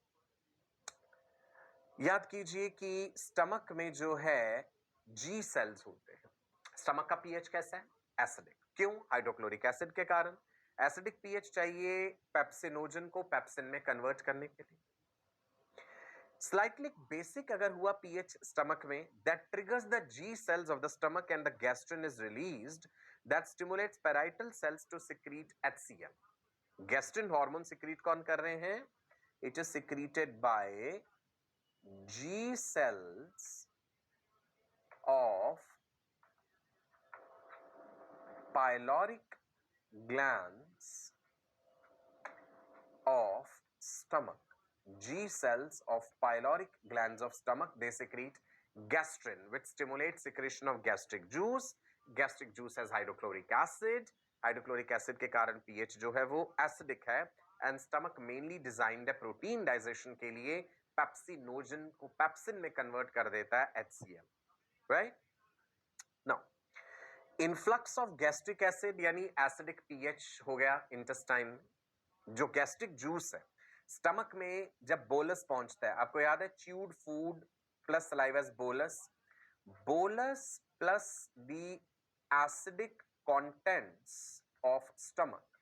याद कीजिए कि स्टमक में जो है जी सेल्स होते हैं। स्टमक का पीएच कैसा है? एसिडिक। क्यों? हाइड्रोक्लोरिक एसिड के कारण। एसिडिक पीएच चाहिए पेप्सिनोजन को पेप्सिन में कन्वर्ट करने के लिए। स्लाइटली बेसिक अगर हुआ पीएच स्टमक में, that triggers the G cells of the stomach and the gastrin is released, that stimulates parietal cells to secrete HCl। Gastrin hormone secrete कौन कर रहे हैं? It is secreted by G cells of pyloric glands of stomach. G cells of pyloric glands of stomach, they secrete gastrin, which stimulates secretion of gastric juice. Gastric juice has hydrochloric acid. Hydrochloric acid के कारण pH जो है वो acidic है, and stomach mainly designed है protein digestion के लिए, pepsinogen को पेप्सिन में कन्वर्ट कर देता है HCl, right. Now influx of gastric acid यानी एसिडिक पीएच हो गया इंटेस्टाइन में। जो गैस्ट्रिक जूस है स्टमक में जब बोलस पहुंचता है, आपको याद है chewed food plus saliva is bolus, bolus plus the acidic contents of stomach,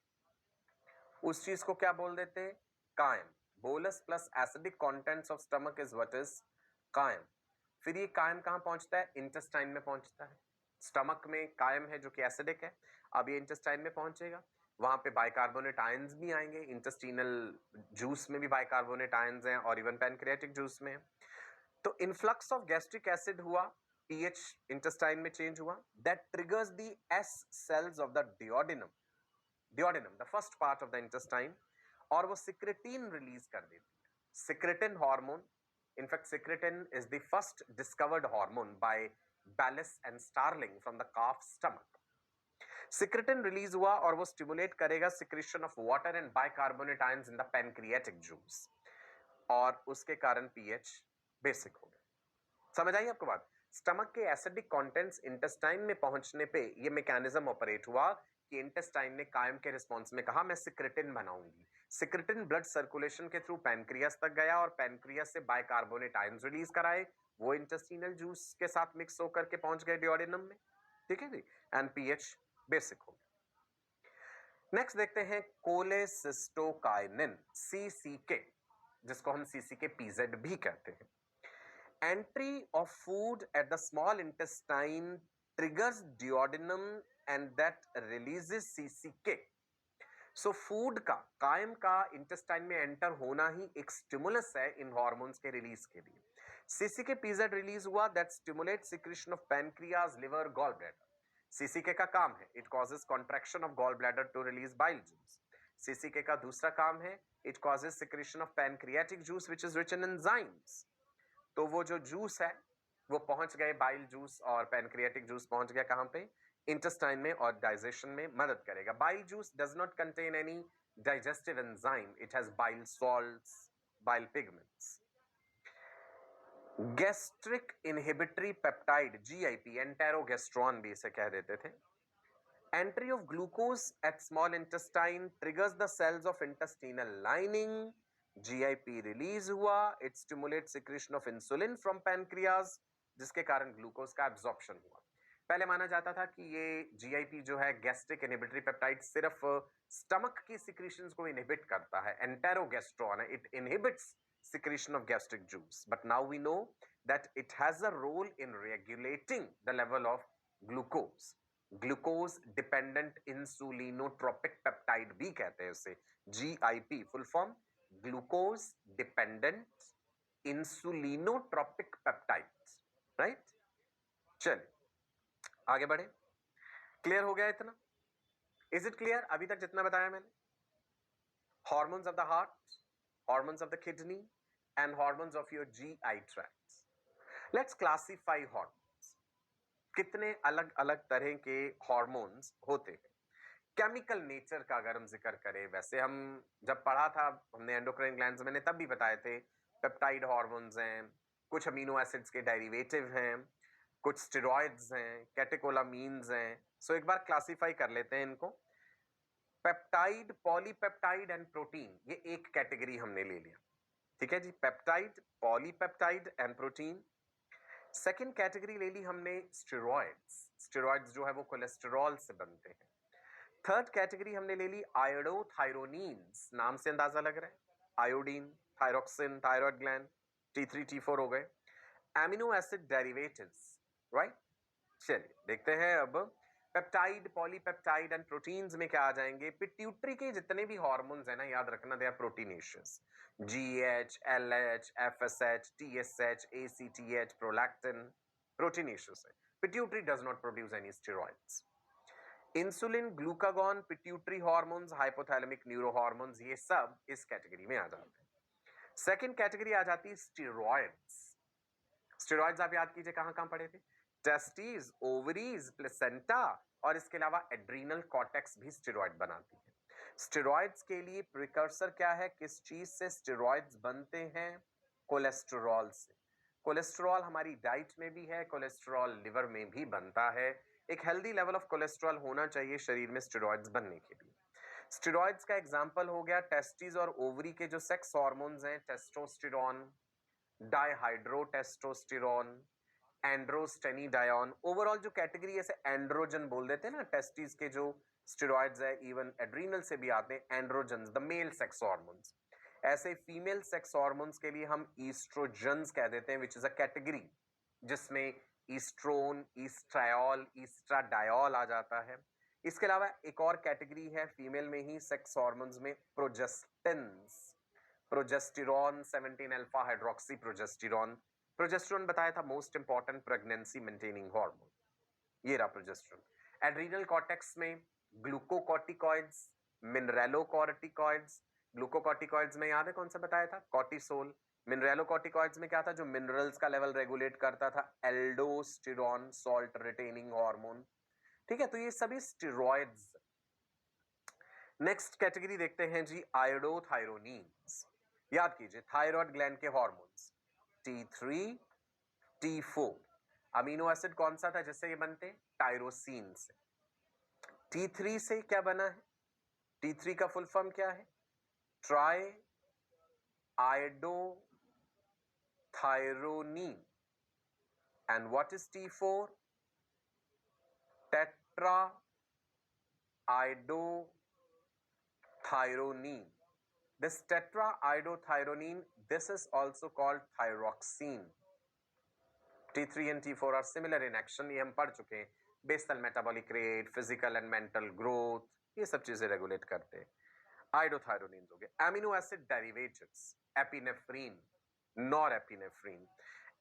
उस चीज को क्या बोल देते हैं? कायम। Bolus plus acidic contents of stomach is what is कायम। फिर ये कायम कहां पहुंचता है? इंटेस्टाइन में पहुंचता है। स्टमक में कायम है जो कि एसिडिक है, अब ये इंटेस्टाइन में पहुंचेगा, वहां पे बाइकार्बोनेट आयंस भी आएंगे। इंटेस्टिनल जूस में भी बाइकार्बोनेट आयंस हैं और इवन पैनक्रियाटिक जूस में। तो इनफ्लक्स ऑफ गैस्ट्रिक एसिड हुआ, पीएच इंटेस्टाइन में चेंज हुआ, that triggers the S cells of the duodenum, duodenum the first part of the intestine, और वो सिक्रेटिन रिलीज कर देती है, secretin hormone. In fact secretin is the first discovered hormone by Bayliss and Starling from the calf stomach. Secretin release हुआ और वो stimulate करेगा secretion of water and bicarbonate ions in the pancreatic juice, और उसके कारण पीएच बेसिक हो गया। समझ आई आपको बात? स्टमक के एसिडिक कंटेंट्स इंटेस्टाइन में पहुंचने पे ये मैकेनिज्म ऑपरेट हुआ कि इंटेस्टाइन ने कायम के रिस्पॉन्स में कहा मैं सिक्रेटिन बनाऊंगी। सिक्रेटिन ब्लड सर्कुलेशन के थ्रू पैनक्रियास तक गया और पैनक्रियास से बाइकार्बोनेट आयंस रिलीज कराए, वो इंटेस्टिनल जूस के साथ मिक्स होकर के पहुंच गए डियोडिनम में, ठीक है जी, एंड पीएच बेसिक हो गया। नेक्स्ट देखते हैं कोलेसिस्टोकाइनिन, CCK, जिसको हम CCK PZ भी कहते हैं। Entry of food at the small intestine triggers duodenum and that releases CCK. So food का कायम का इंटेस्टाइन में एंटर होना ही एक स्टिमुलस है इन हार्मोन्स के रिलीज के लिए। CCK PZ रिलीज हुआ, that stimulate secretion of pancreas, liver, gall bladder. CCK का काम है it causes contraction of gall bladder to release bile juice. CCK का दूसरा काम है it causes secretion of pancreatic juice which is rich in enzymes. तो वो जो जूस है वो पहुंच गए, बाइल जूस और पैनक्रियाटिक जूस पहुंच गया कहां पे? इंटेस्टाइन में, और डाइजेशन में मदद करेगा। Bile juice does not contain any digestive enzyme, it has bile salts, bile pigments. Gastric inhibitory peptide GIP, एंटेरोगेस्ट्रॉन भी इसे कह देते थे। Entry of glucose at small intestine triggers the cells of intestinal lining. GIP release हुआ, it stimulate secretion of insulin from pancreas, जिसके कारण glucose का absorption हुआ। पहले माना जाता था कि ये GIP जो है गैस्ट्रिक इनहिबिटरी पेप्टाइड सिर्फ स्टमक की सिक्रीशंस को इनहिबिट करता है, एंटेरोगेस्ट्रॉन है, it inhibits secretion of gastric juice, but now we know that it has a role in regulating the level of glucose. Glucose dependent insulinotropic peptide भी कहते हैं इसे, GIP full form glucose dependent insulinotropic peptides, right. चलिए आगे बढ़े। Clear हो गया इतना? इज इट क्लियर अभी तक जितना बताया मैंने? Hormones of the heart, hormones of the kidney, and hormones of your GI tracts. Let's classify hormones. कितने अलग अलग तरह के hormones होते हैं? केमिकल नेचर का अगर हम जिक्र करें, वैसे हम जब पढ़ा था हमने एंडोक्राइन ग्लैंड्स, मैंने तब भी बताए थे पेप्टाइड हार्मोन्स हैं, कुछ अमीनो एसिड्स के डेरिवेटिव हैं, कुछ स्टेरॉइड्स हैं, कैटेकोलामीन्स हैं। सो एक बार क्लासिफाई कर लेते हैं इनको। पेप्टाइड, पॉलीपेप्टाइड एंड प्रोटीन, ये एक कैटेगरी हमने ले लिया, ठीक है जी। Peptide, polypeptide and protein. Second category ले ली हमने स्टेरॉइड्स। स्टेरॉइड्स जो है वो कोलेस्टेरॉल से बनते हैं। थर्ड कैटेगरी हमने ले ली आयोडोथायरोनीन्स, नाम से अंदाजा लग रहा है, iodine, thyroxine, thyroid gland, T3 T4 हो गए। Amino acid derivatives, right. चलिए देखते हैं अब पेप्टाइड, पॉलीपेप्टाइड एंड प्रोटीन्स में क्या आ जाएंगे। पिट्यूटरी के जितने भी हार्मोन्स हैं ना, याद रखना, they are proteinaceous. GH, LH, FSH, TSH, ACTH, prolactin, proteinaceous है। Pituitary does not produce any steroids. Insulin, glucagon, pituitary hormones, hypothalamic neurohormones, ये सब इस कैटेगरी में आ जाते हैं। सेकेंड कैटेगरी आ जाती है स्टेरॉइड्स। स्टेरॉइड्स आप याद कीजिए कहां कहां पढ़े थे? टेस्टिस, ओवरीज, प्लेसेंटा, और इसके अलावा एड्रीनल कॉर्टेक्स भी स्टेरॉइड बनाती है। स्टेरॉइड्स के लिए प्रिकर्सर क्या है? किस चीज से स्टेरॉइड्स बनते हैं? कोलेस्टेरॉल से। कोलेस्टेरॉल हमारी डाइट में भी है, कोलेस्टेरॉल लिवर में भी बनता है। एक हेल्दी लेवल ऑफ कोलेस्ट्रॉल होना चाहिए शरीर में स्टेरॉइड्स बनने के लिए। स्टेरॉइड्स का एग्जांपल हो गया टेस्टिस और ओवरी के जो सेक्स हार्मोन्स हैं, टेस्टोस्टेरोन, डाइहाइड्रोटेस्टोस्टेरोन, एंड्रोस्टेनिडायोन। ओवरऑल जो कैटेगरी ऐसे एंड्रोजन बोल देते हैं ना, टेस्टिस के जो स्टेरॉइड्स है, इवन एड्रीनल से भी आते हैं androgens, the male sex hormones. ऐसे फीमेल सेक्स हार्मोन्स के लिए हम ईस्ट्रोजन्स कह देते हैं, विच इज अ कैटेगरी जिसमें ईस्ट्रोन, ईस्ट्रायोल, ईस्ट्राडायोल आ जाता है। इसके अलावा एक और कैटेगरी है फीमेल में ही सेक्स हार्मोन्स में, progestins, progesterone, 17 alpha hydroxy progesterone. Progesterone बताया था most important pregnancy maintaining hormone, ये रहा प्रोजेस्टेरॉन। एड्रीनल कॉर्टेक्स में ग्लूकोकॉर्टिकॉइड्स, मिनरलोकॉर्टिकॉइड्स। ग्लूकोकॉर्टिकॉइड्स में याद है कौन सा बताया था? कॉर्टिसोल। मिनरलोकॉर्टिकॉइड्स में क्या था जो मिनरल्स का लेवल रेगुलेट करता था? Aldosterone, salt retaining hormone. ठीक है, तो ये सभी स्टेरॉइड्स। नेक्स्ट कैटेगरी देखते हैं जी, आयोडोथायरोनीन्स। याद कीजिए थायराइड ग्लैंड के hormones, T3 T4। Amino acid कौन सा था जिससे ये बनते? टायरोसिन से। T3 से क्या बना है? T3 का फुल फॉर्म क्या है? Triiodothyronine. And what is T4? Tetraiodothyronine. This tetraiodothyronine, this is also called thyroxine. T3 and T4 are similar in action, ये हम पढ़ चुके हैं। Basal metabolic rate, physical and mental growth, ये सब चीजें रेगुलेट करते हैं। आयोडोथायरोनिन हो गए। Amino acid derivatives, epinephrine, norepinephrine.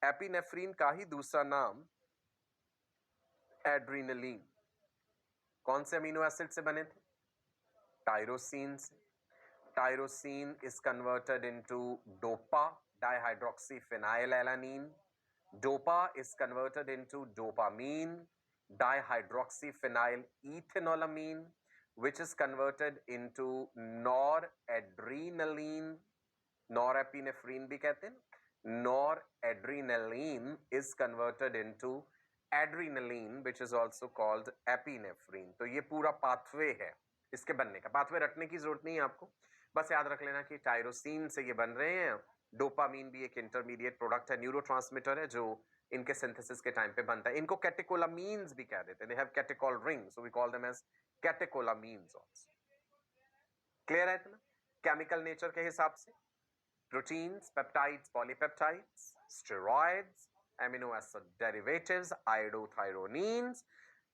Epinephrine का ही दूसरा नाम एड्रीनलिन। कौन से अमीनो एसिड से बने थे? टायरोसिन से। Tyrosine is converted into DOPA, dihydroxyphenylalanine. DOPA is converted into dopamine, dihydroxyphenylethanolamine, which is converted into noradrenaline. Norepinephrine भी कहते हैं। Noradrenaline is converted into adrenaline, which is also called epinephrine. तो ये पूरा पाथवे है इसके बनने का। पाथवे रटने की जरूरत नहीं है आपको, बस याद रख लेना कि टायरोसिन से ये बन रहे हैं। डोपामीन भी एक इंटरमीडिएट प्रोडक्ट है, न्यूरोट्रांसमीटर है, जो इनके सिंथेसिस के टाइम पे बनता है। इनको कैटेकोलामीन्स भी कह देते हैं। They have catechol ring, so we call them as catecholamines also. Clear है इतना? केमिकल नेचर के हिसाब से proteins, peptides, polypeptides, steroids, amino acid derivatives, iodothyronines.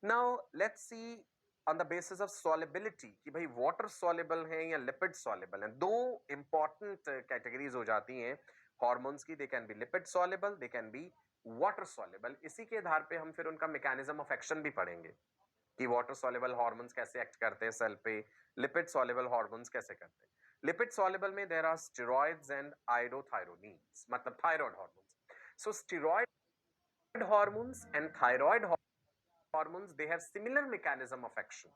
Now let's see on the basis of solubility कि भाई वाटर soluble हैं या lipid soluble हैं। दो इंपॉर्टेंट कैटेगरीज हो जाती हैं हॉर्मोन्स की, they can be lipid soluble, they can be water soluble. इसी के आधार पे हम फिर उनका मैकेनिज्म ऑफ एक्शन भी पढ़ेंगे कि वाटर सॉल्युबल हार्मोन्स कैसे एक्ट करते हैं सेल पे, लिपिड सॉल्युबल हार्मोन्स कैसे करते हैं। लिपिड सॉल्युबल में there are steroids and iodothyronines, मतलब thyroid hormones. So steroid hormones and thyroid hormones, they have similar mechanism of action.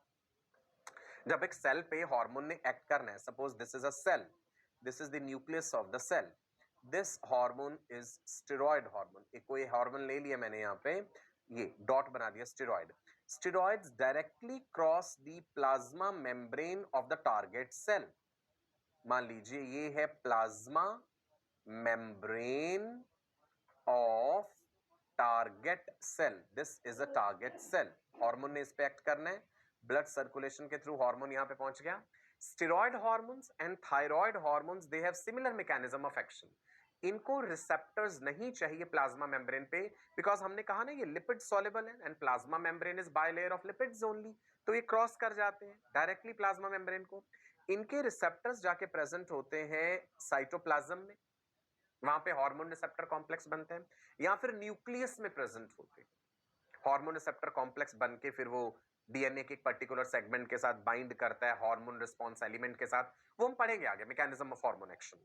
जब एक सेल पे हार्मोन ने एक्ट करना है, suppose this is a cell, this is the nucleus of the cell, this hormone is steroid hormone. एक कोई hormone ले लिया मैंने यहाँ पे, ये डॉट बना दिया steroid. Steroids directly cross the plasma membrane of the target cell. मान लीजिए ये है plasma membrane of target cell, this is a target cell. Hormone ने इस पे एक्ट करना है, ब्लड सर्कुलेशन के थ्रू हार्मोन यहां पे पहुंच गया। Steroid hormones and thyroid hormones, they have similar mechanism of action. इनको रिसेप्टर्स नहीं चाहिए प्लाज्मा मेम्ब्रेन पे, बिकॉज हमने कहा ना ये लिपिड सॉल्युबल है and plasma membrane is bilayer of lipids only, तो ये क्रॉस कर जाते हैं डायरेक्टली प्लाज्मा मेम्ब्रेन को। इनके रिसेप्टर्स जाके प्रेजेंट होते हैं साइटोप्लाज्म में, वहां पे हार्मोन रिसेप्टर कॉम्प्लेक्स बनते हैं, या फिर न्यूक्लियस में प्रेजेंट होते हैं। हार्मोन रिसेप्टर कॉम्प्लेक्स बन के फिर वो डीएनए के एक पर्टिकुलर सेगमेंट के साथ बाइंड करता है हार्मोन रिस्पॉन्स एलिमेंट के साथ, वो हम पढ़ेंगे आगे मैकेनिज्म ऑफ हार्मोन एक्शन।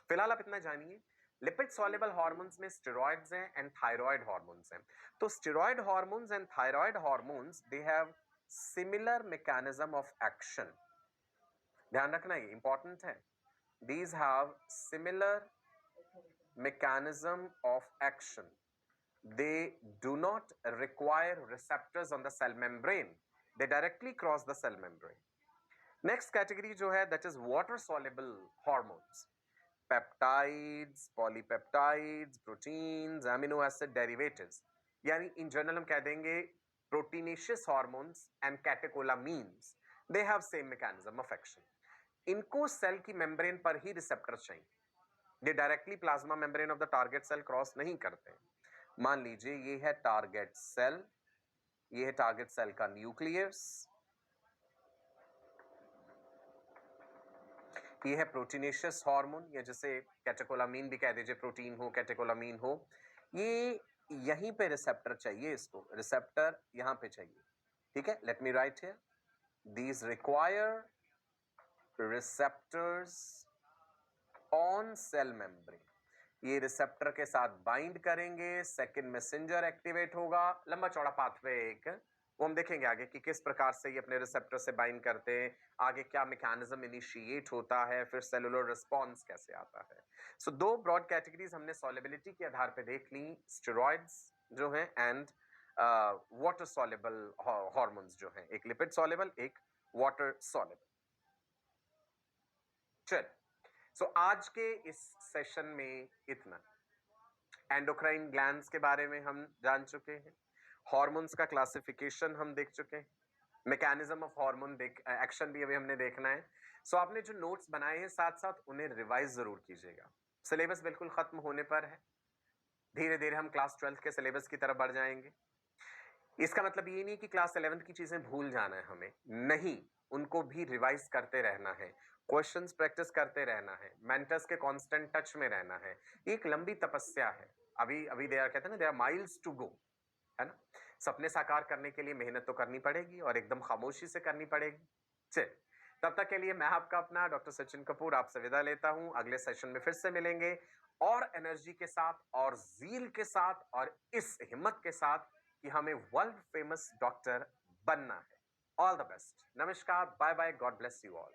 फिलहाल आप इतना जानिए, लिपिड सॉल्युबल हार्मोन्स में स्टेरॉइड्स हैं एंड थायराइड हार्मोन्स हैं। तो steroid hormones and thyroid hormones, they have similar mechanism of action. ध्यान रखना, ये इंपॉर्टेंट है। These have similar mechanism of action. They do not require receptors on the cell membrane. They directly cross the cell membrane. Next category जो है, that is water soluble hormones. Peptides, polypeptides, proteins, amino acid derivatives. यानी in general हम कह देंगे proteinaceous hormones and catecholamines. They have same mechanism of action. इनको cell की membrane पर ही रिसेप्टर चाहिए, ये directly plasma membrane of the target cell cross नहीं करते हैं। मान लीजिए ये है टारगेट सेल, ये है टारगेट सेल का न्यूक्लियस, ये है प्रोटीनेशियस हार्मोन, या जैसे कैटेकोलामीन भी कह दीजिए, प्रोटीन हो कैटेकोलामीन हो, ये यहीं पे रिसेप्टर चाहिए, इसको रिसेप्टर यहां पे चाहिए। ठीक है, late me write here, these require receptors on sale membrane. ये रिसेप्टर के साथ बाइंड करेंगे, सेकंड मैसेंजर एक्टिवेट होगा, लंबा चौड़ा पाथवे एक, वो हम देखेंगे आगे कि किस प्रकार से ये अपने रिसेप्टर से बाइंड करते हैं, आगे क्या मैकेनिज्म इनिशिएट होता है, फिर सेलुलर रिस्पॉन्स कैसे आता है। सो दो ब्रॉड कैटेगरीज हमने सॉल्युबिलिटी के आधार पे देख ली, स्टेरॉइड्स जो हैं एंड वाटर सॉल्युबल हार्मोन्स जो हैं, एक लिपिड सॉल्युबल, एक वाटर सॉल्युबल। चल, सो आज के इस सेशन में इतना। एंडोक्राइन ग्लैंड्स के बारे में हम जान चुके हैं, हार्मोन्स का क्लासिफिकेशन हम देख चुके हैं, मैकेनिज्म ऑफ हार्मोन एक्शन भी अभी हमने देखना है। सो आपने जो नोट्स बनाए हैं साथ साथ उन्हें रिवाइज जरूर कीजिएगा। सिलेबस बिल्कुल खत्म होने पर है, धीरे धीरे हम क्लास 12th के सिलेबस की तरफ बढ़ जाएंगे। इसका मतलब ये नहीं कि क्लास 11th की चीजें भूल जाना है हमें, नहीं, उनको भी रिवाइज करते रहना है, क्वेश्चंस प्रैक्टिस करते रहना है, मेंटर्स के कांस्टेंट टच में रहना है। एक लंबी तपस्या है, अभी अभी देयर कहते हैं ना, there are miles to go, है ना। सपने साकार करने के लिए मेहनत तो करनी पड़ेगी और एकदम खामोशी से करनी पड़ेगी। चल, तब तक के लिए मैं आपका अपना डॉक्टर सचिन कपूर आपसे विदा लेता हूं। अगले सेशन में फिर से मिलेंगे, और एनर्जी के साथ और जील के साथ और इस हिम्मत के साथ कि हमें वर्ल्ड फेमस डॉक्टर बनना है। ऑल द बेस्ट, नमस्कार, bye bye, God bless you all.